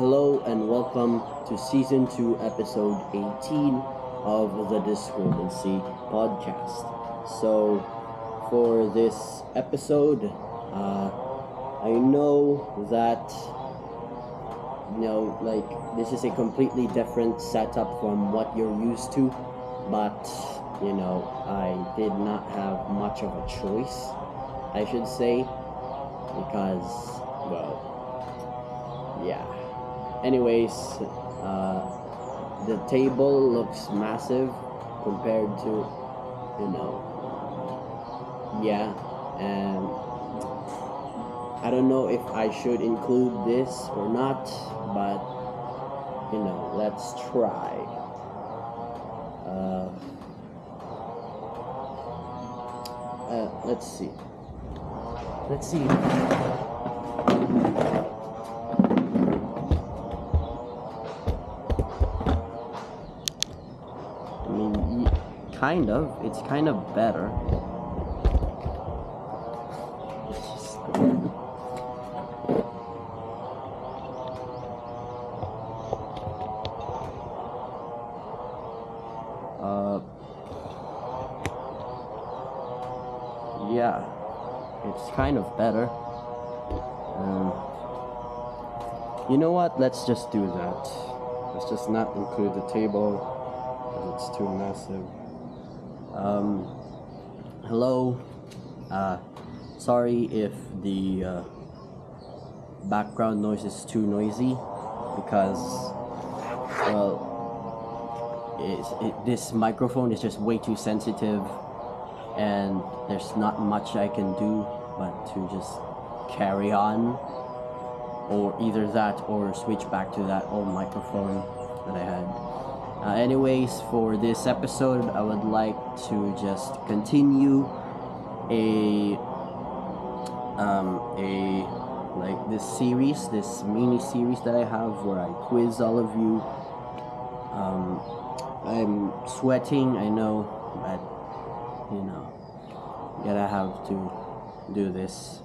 Hello and welcome to Season 2, Episode 18 of the Discrepancy Podcast. So, for this episode, I know that, this is a completely different setup from what you're used to, but, I did not have much of a choice, I should say, because, yeah. Anyways, the table looks massive compared to, yeah, and I don't know if I should include this or not, but, let's try. Let's see. It's kind of better. Yeah, it's kind of better. You know what? Let's just do that. Let's just not include the table because it's too massive. Hello. Sorry if the background noise is too noisy because, this microphone is just way too sensitive and there's not much I can do but to just carry on, or either that or switch back to that old microphone that I had. Anyways, for this episode, I would like to just continue this mini series that I have where I quiz all of you. I'm sweating, I know, but gotta have to do this.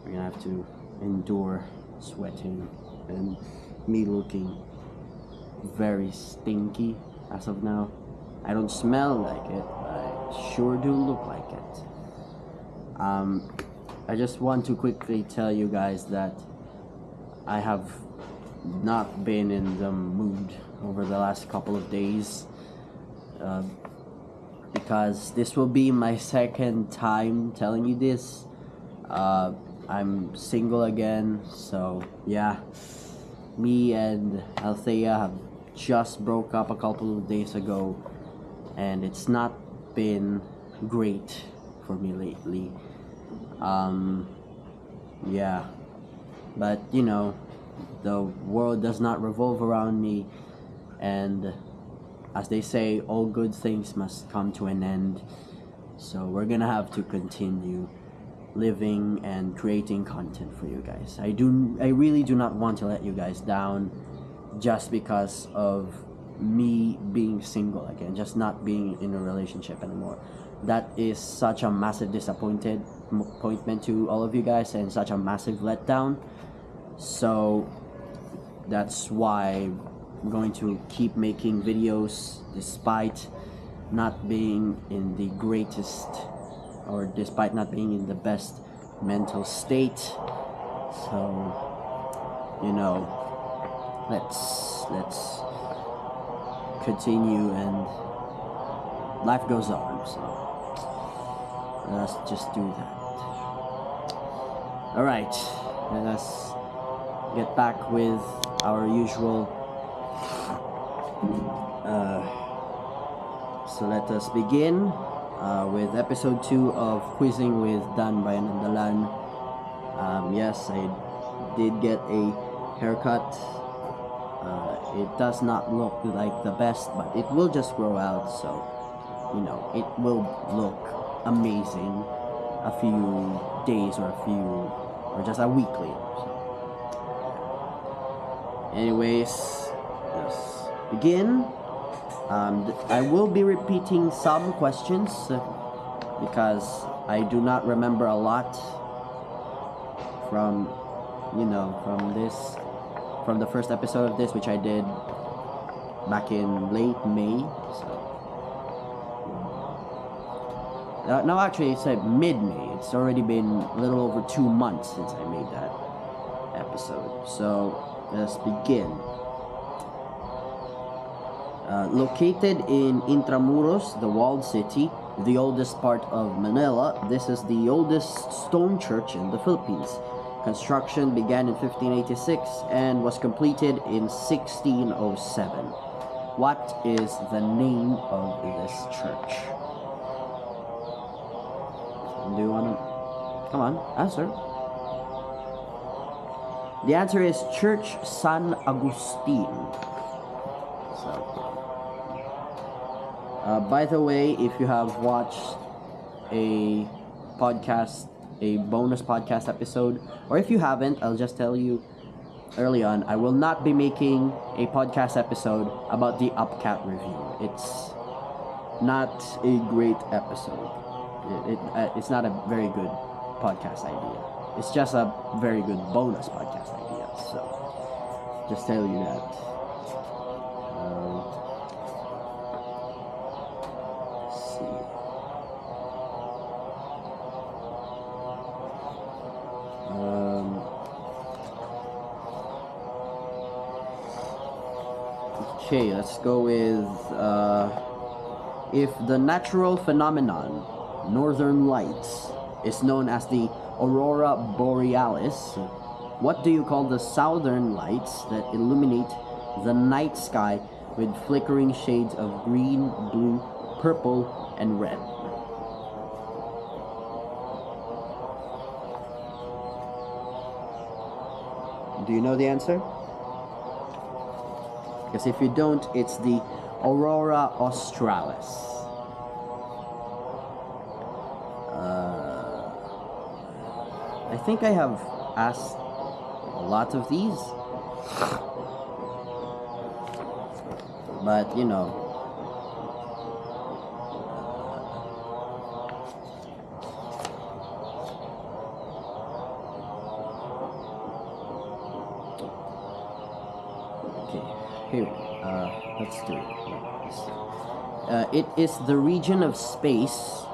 We're gonna have to endure sweating and me looking very stinky as of now. I don't smell like it, but I sure do look like it. I just want to quickly tell you guys that I have not been in the mood over the last couple of days, because this will be my second time telling you this. I'm single again, so yeah. Me and Althea have just broke up a couple of days ago, and it's not been great for me lately. Yeah, but the world does not revolve around me, and as they say, all good things must come to an end. So we're gonna have to continue living and creating content for you guys. I really do not want to let you guys down just because of me being single again, just not being in a relationship anymore. That is such a massive disappointment to all of you guys and such a massive letdown. So that's why I'm going to keep making videos despite not being in the greatest, or despite not being in the best mental state. So let's continue, and life goes on, so let's just do that. Alright, let us get back with our usual. So let us begin with episode 2 of Quizzing with Dan, Brian, and Dalan. Yes, I did get a haircut. It does not look like the best, but it will just grow out, so it will look amazing a few days or just a week later. So. Anyways, let's begin. I will be repeating some questions because I do not remember a lot from this from the first episode of this, which I did back in late May. So no, actually, it's like mid-May. It's already been a little over 2 months since I made that episode. So let's begin. Located in Intramuros, the walled city, the oldest part of Manila, this is the oldest stone church in the Philippines. Construction began in 1586 and was completed in 1607. What is the name of this church? Do you want to... Come on, answer. The answer is Church San Agustin. So, by the way, if you have watched a podcast, a bonus podcast episode, or if you haven't, I'll just tell you early on, I will not be making a podcast episode about the UpCat review. It's not a great episode. It's not a very good podcast idea. It's just a very good bonus podcast idea. So, just tell you that. Okay, let's go with if the natural phenomenon Northern Lights is known as the Aurora Borealis, what do you call the southern lights that illuminate the night sky with flickering shades of green, blue, purple, and red? Do you know the answer? Because if you don't, it's the Aurora Australis. I think I have asked a lot of these, but you know, okay, here, let's do it. It is the region of space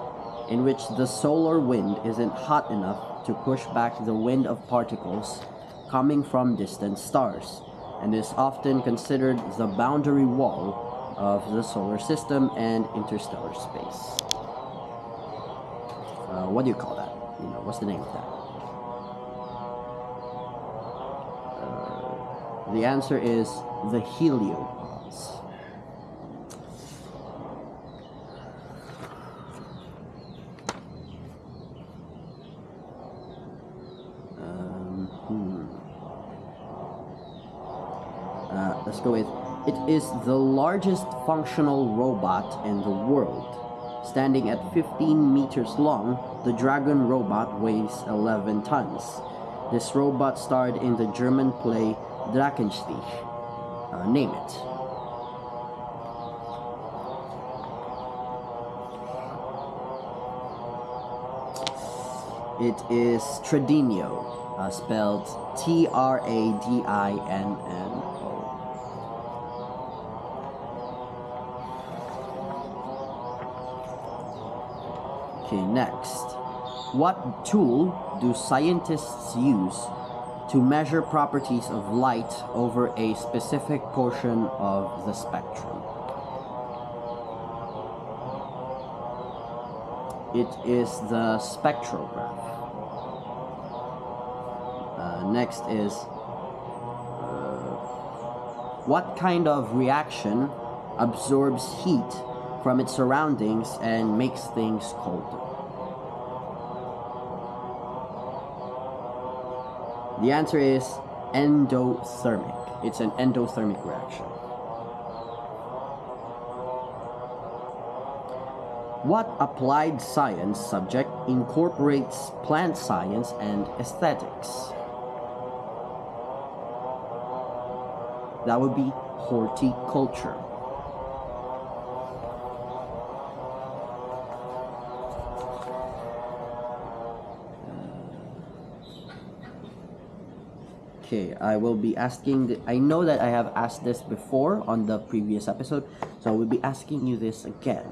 in which the solar wind isn't hot enough to push back the wind of particles coming from distant stars, and is often considered the boundary wall of the solar system and interstellar space. What do you call that? You know, what's the name of that? The answer is the heliopause. Let's go with, it is the largest functional robot in the world. Standing at 15 meters long, the Dragon robot weighs 11 tons. This robot starred in the German play Drachenstich. Name it. It is Tradinio, spelled Tradinno. Okay, next. What tool do scientists use to measure properties of light over a specific portion of the spectrum? It is the spectrograph. Next is what kind of reaction absorbs heat from its surroundings and makes things colder? The answer is endothermic. It's an endothermic reaction. What applied science subject incorporates plant science and aesthetics? That would be horticulture. Okay, I will be asking. I know that I have asked this before on the previous episode, so I will be asking you this again.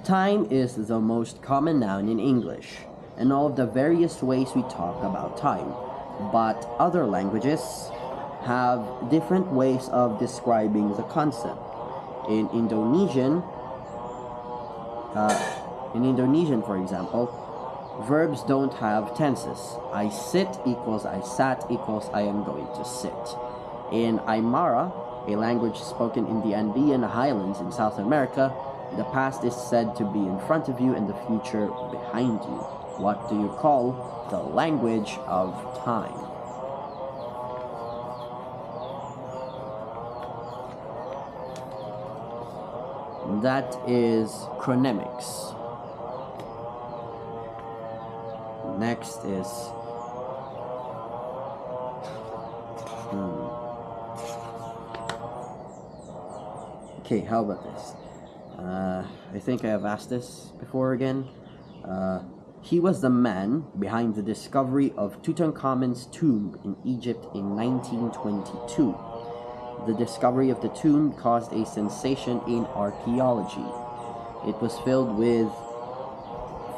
Time is the most common noun in English, and all of the various ways we talk about time. But other languages have different ways of describing the concept. In Indonesian, for example, verbs don't have tenses. I sit equals I sat equals I am going to sit. In Aymara, a language spoken in the Andean highlands in South America, the past is said to be in front of you and the future behind you. What do you call the language of time? That is chronemics. Next is okay, how about this? I think I have asked this before again. He was the man behind the discovery of Tutankhamun's tomb in Egypt in 1922. The discovery of the tomb caused a sensation in archaeology. It was filled with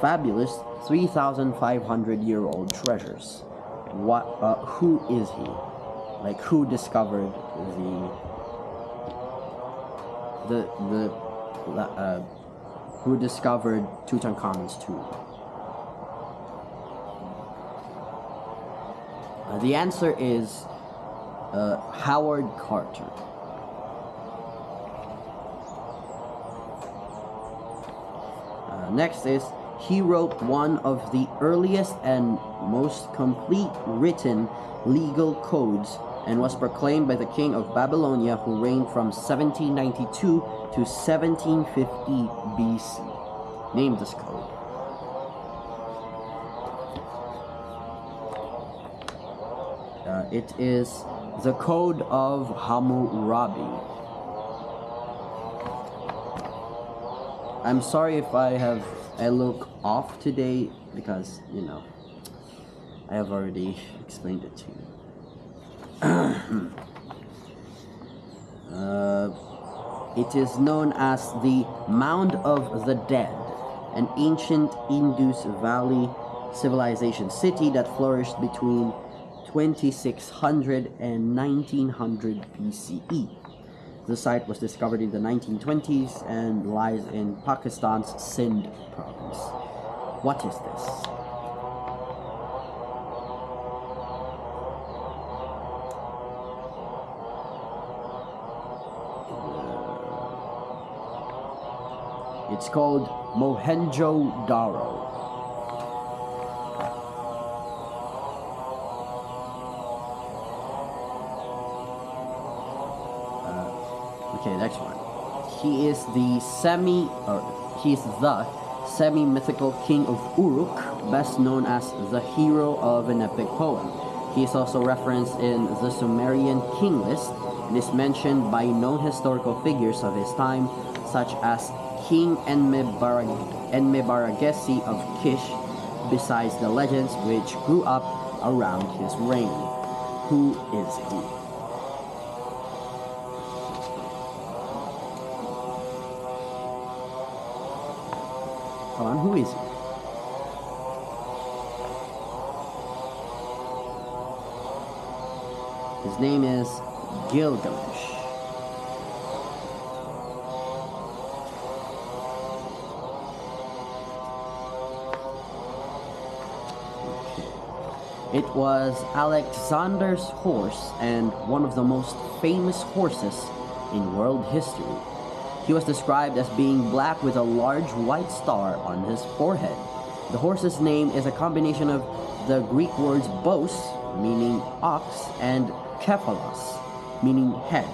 fabulous 3,500-year-old treasures. Who is he? Like, who discovered who discovered Tutankhamun's tomb? The answer is Howard Carter. Next is, he wrote one of the earliest and most complete written legal codes and was proclaimed by the king of Babylonia, who reigned from 1792 to 1750 BC. Name this code. It is the Code of Hammurabi. I'm sorry if I look off today because, I have already explained it to you. It is known as the Mound of the Dead, an ancient Indus Valley civilization city that flourished between 2600 and 1900 BCE. The site was discovered in the 1920s and lies in Pakistan's Sindh province. What is this? It's called Mohenjo-Daro. Okay, next one. He is the semi-mythical king of Uruk, best known as the hero of an epic poem. He is also referenced in the Sumerian king list and is mentioned by known historical figures of his time, such as King Enmebaragesi of Kish, besides the legends which grew up around his reign. Who is he? Come on, who is he? His name is Gilgamesh. It was Alexander's horse and one of the most famous horses in world history. He was described as being black with a large white star on his forehead. The horse's name is a combination of the Greek words bos, meaning ox, and kephalos, meaning head.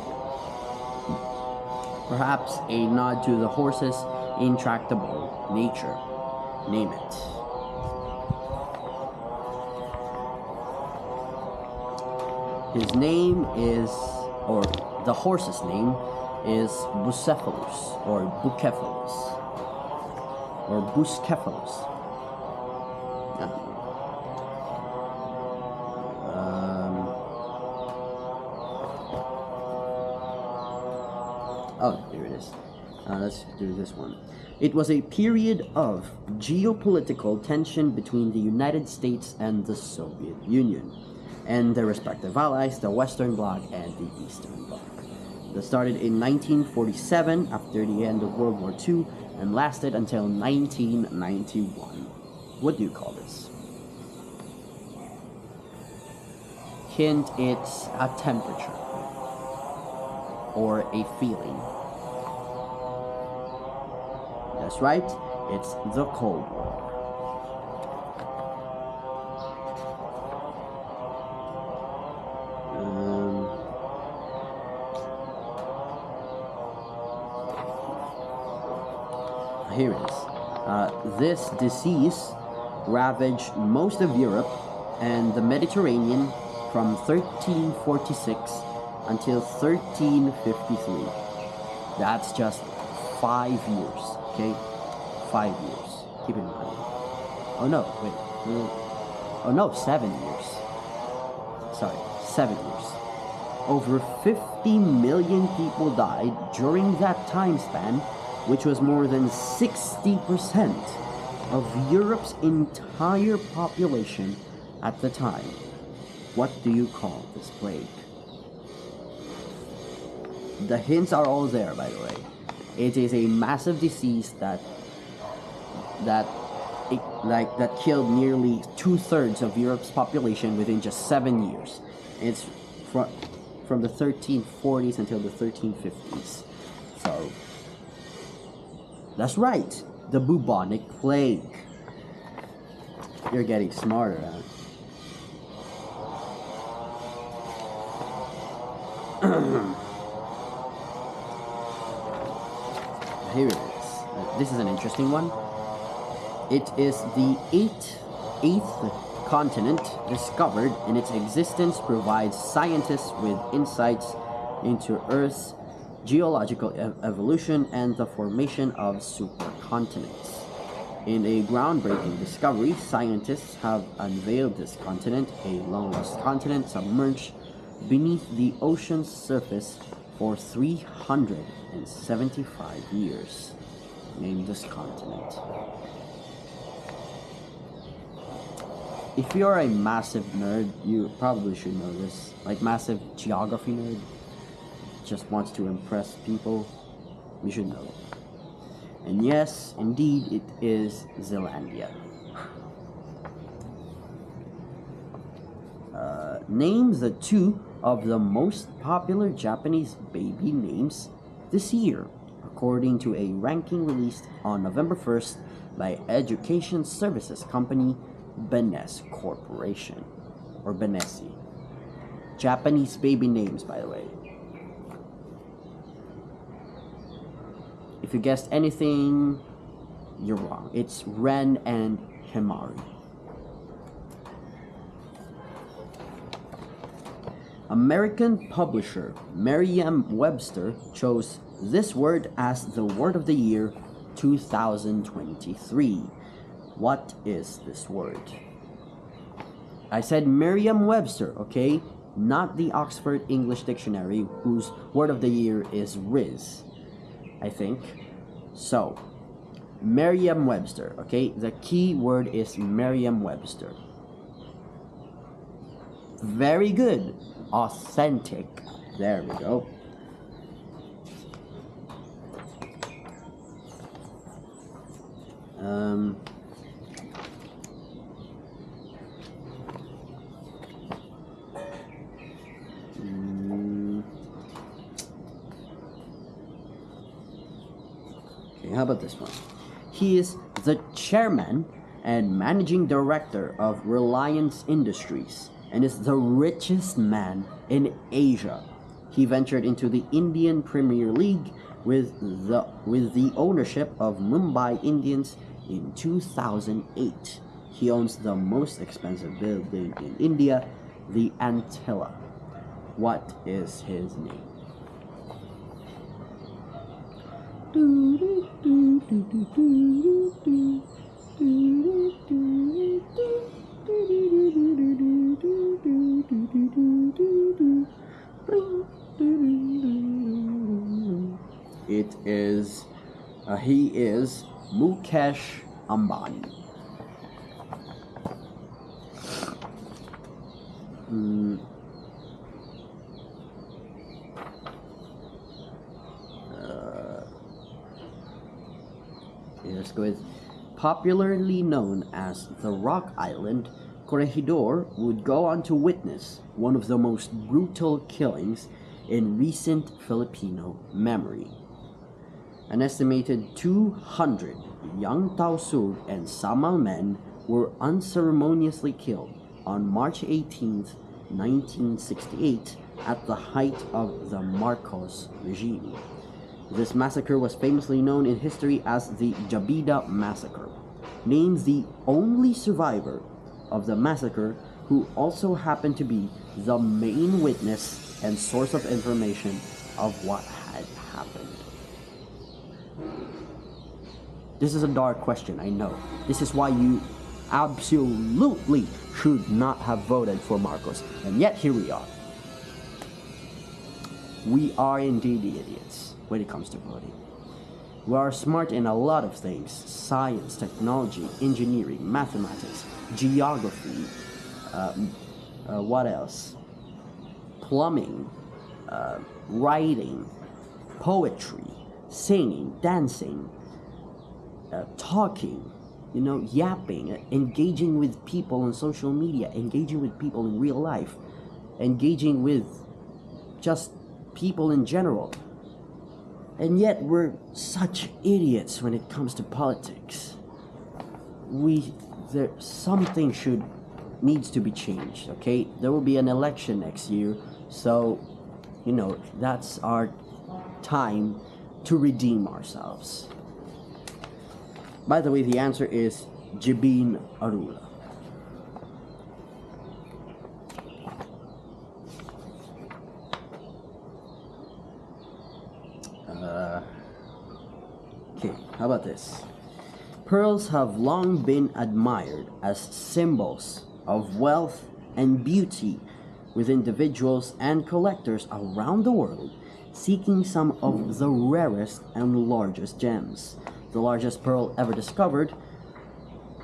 Perhaps a nod to the horse's intractable nature. Name it. His name is, or the horse's name is Bucephalus, or Bucephalus, or Buscephalus. Oh, here it is. Let's do this one. It was a period of geopolitical tension between the United States and the Soviet Union, and their respective allies, the Western Bloc and the Eastern Bloc. That started in 1947 after the end of World War II and lasted until 1991. What do you call this? Hint, it's a temperature or a feeling. That's right, it's the Cold War. Here it is. This disease ravaged most of Europe and the Mediterranean from 1346 until 1353. That's just 5 years, okay? 5 years. Keep in mind. Oh no, wait. Oh no, 7 years. Sorry, 7 years. Over 50 million people died during that time span, which was more than 60% of Europe's entire population at the time. What do you call this plague? The hints are all there, by the way. It is a massive disease that killed nearly 2/3 of Europe's population within just 7 years. It's from the 1340s until the 1350s. So that's right, the bubonic plague. You're getting smarter, huh? Here it is. This is an interesting one. It is the eighth continent discovered, and its existence provides scientists with insights into Earth's geological evolution and the formation of supercontinents. In a groundbreaking discovery, scientists have unveiled this continent, a long-lost continent submerged beneath the ocean's surface for 375 years. Name this continent. If you're a massive nerd, you probably should know this. Like massive geography nerd, just wants to impress people, you should know it. And yes, indeed, it is Zealandia. Name the 2 of the most popular Japanese baby names this year, according to a ranking released on November 1st by education services company Benes Corporation, or Benesi. Japanese baby names, by the way. If you guessed anything, you're wrong. It's Ren and Himari. American publisher Merriam-Webster chose this word as the word of the year 2023. What is this word? I said Merriam-Webster, okay? Not the Oxford English Dictionary, whose word of the year is Riz, I think. So, Merriam-Webster, okay? The key word is Merriam-Webster. Very good. Authentic. There we go. Okay, how about this one? He is the chairman and managing director of Reliance Industries and is the richest man in Asia. He ventured into the Indian Premier League with the ownership of Mumbai Indians in 2008. He owns the most expensive building in India, the Antilla. What is his name? He is Mukesh Ambani. Mm, let's go with popularly known as the Rock Island. Corregidor would go on to witness one of the most brutal killings in recent Filipino memory. An estimated 200 young Tausug and Samal men were unceremoniously killed on March 18, 1968, at the height of the Marcos regime. This massacre was famously known in history as the Jabida Massacre, named the only survivor of the massacre who also happened to be the main witness and source of information of what had happened. This is a dark question, I know. This is why you absolutely should not have voted for Marcos. And yet here we are. We are indeed the idiots when it comes to voting. We are smart in a lot of things: science, technology, engineering, mathematics, geography, what else? Plumbing, writing, poetry, singing, dancing, talking, yapping, engaging with people on social media, engaging with people in real life, engaging with just people in general. And yet we're such idiots when it comes to politics. Something needs to be changed, okay? There will be an election next year, so that's our time to redeem ourselves. By the way, the answer is Jibin Arula. Okay, how about this? Pearls have long been admired as symbols of wealth and beauty, with individuals and collectors around the world seeking some of the rarest and largest gems. The largest pearl ever discovered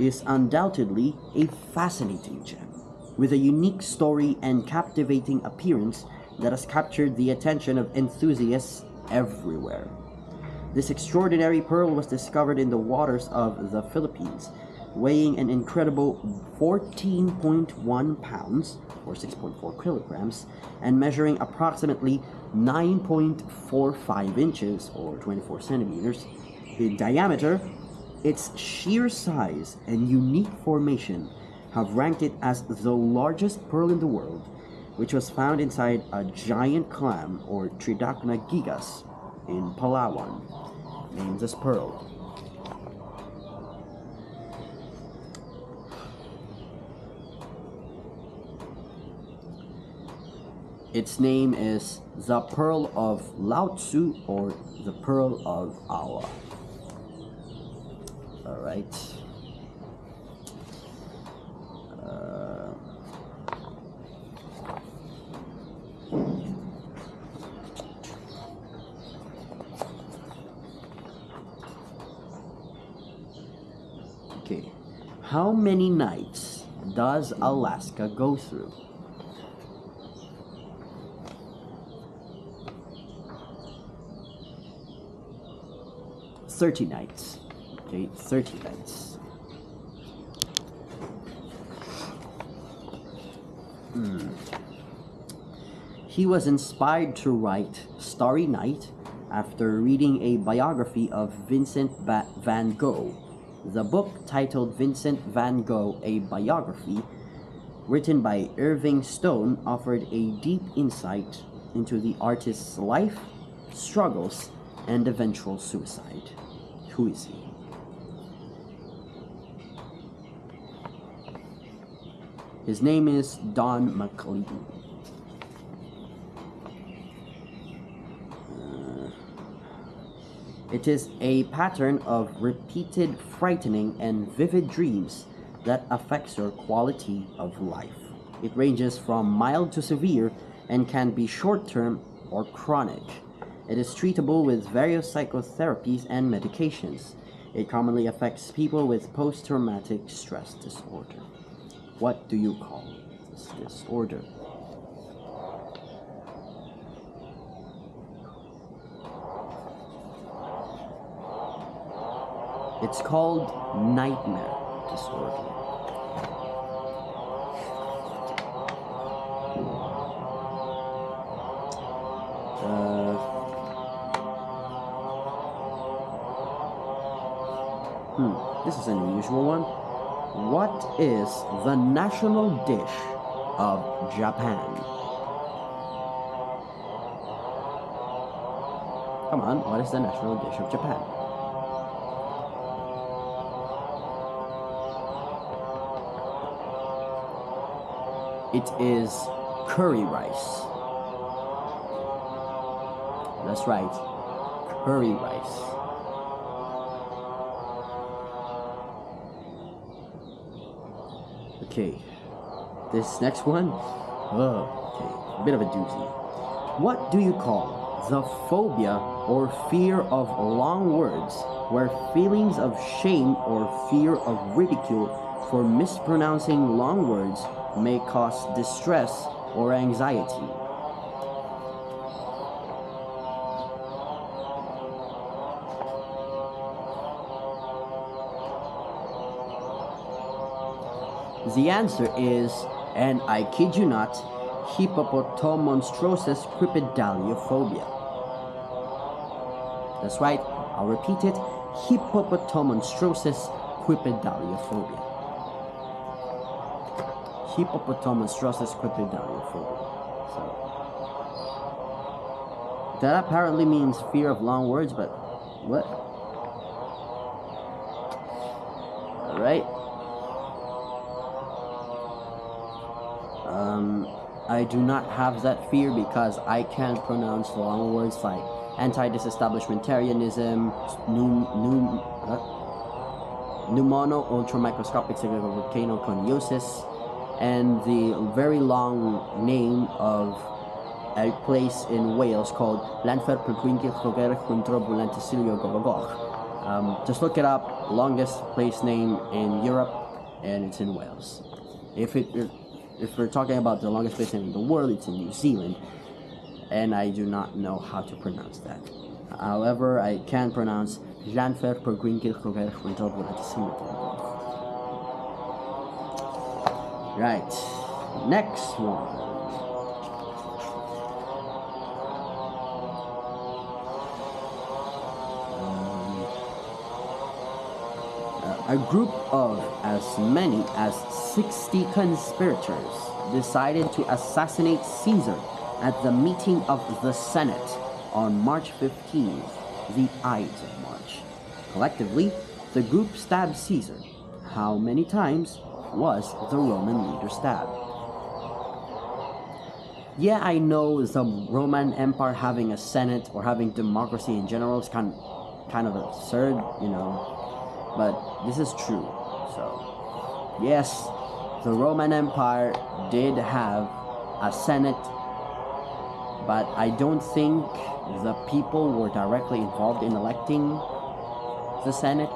is undoubtedly a fascinating gem, with a unique story and captivating appearance that has captured the attention of enthusiasts everywhere. This extraordinary pearl was discovered in the waters of the Philippines, weighing an incredible 14.1 pounds, or 6.4 kilograms, and measuring approximately 9.45 inches, or 24 centimeters, in diameter. Its sheer size and unique formation have ranked it as the largest pearl in the world, which was found inside a giant clam, or Tridacna gigas, in Palawan, named as pearl. Its name is the Pearl of Lao Tzu, or the Pearl of Allah. Alright. Okay. How many nights does Alaska go through? 30 nights. Okay, 30 nights. He was inspired to write Starry Night after reading a biography of Vincent van Gogh. The book, titled Vincent van Gogh, A Biography, written by Irving Stone, offered a deep insight into the artist's life, struggles, and eventual suicide. Who is he? His name is Don McLean. It is a pattern of repeated frightening and vivid dreams that affects your quality of life. It ranges from mild to severe and can be short-term or chronic. It is treatable with various psychotherapies and medications. It commonly affects people with post-traumatic stress disorder. What do you call this disorder? It's called nightmare disorder. This is an unusual one. What is the national dish of Japan? Come on, what is the national dish of Japan? It is curry rice. That's right, curry rice. Okay, this next one, okay, a bit of a doozy. What do you call the phobia or fear of long words, where feelings of shame or fear of ridicule for mispronouncing long words may cause distress or anxiety? The answer is, and I kid you not, hippopotomonstrosis crepidaliophobia. That's right, I'll repeat it, hippopotomonstrosis crepidaliophobia. Hippopotomonstrosis crepidaliophobia. So, that apparently means fear of long words, but what? Alright. I do not have that fear because I can't pronounce long words like anti-disestablishmentarianism, pneumono ultramicroscopic volcanoconiosis, and the very long name of a place in Wales called Llanfair Just look it up, longest place name in Europe, and it's in Wales. If we're talking about the longest place in the world, it's in New Zealand, and I do not know how to pronounce that. However, I can pronounce Llanfair Right, next one. A group of as many as 60 conspirators decided to assassinate Caesar at the meeting of the Senate on March 15th, the Ides of March. Collectively, the group stabbed Caesar. How many times was the Roman leader stabbed? Yeah, I know the Roman Empire having a Senate or having democracy in general is kind of absurd, you know. But this is true. So, yes, the Roman Empire did have a Senate, but I don't think the people were directly involved in electing the Senate.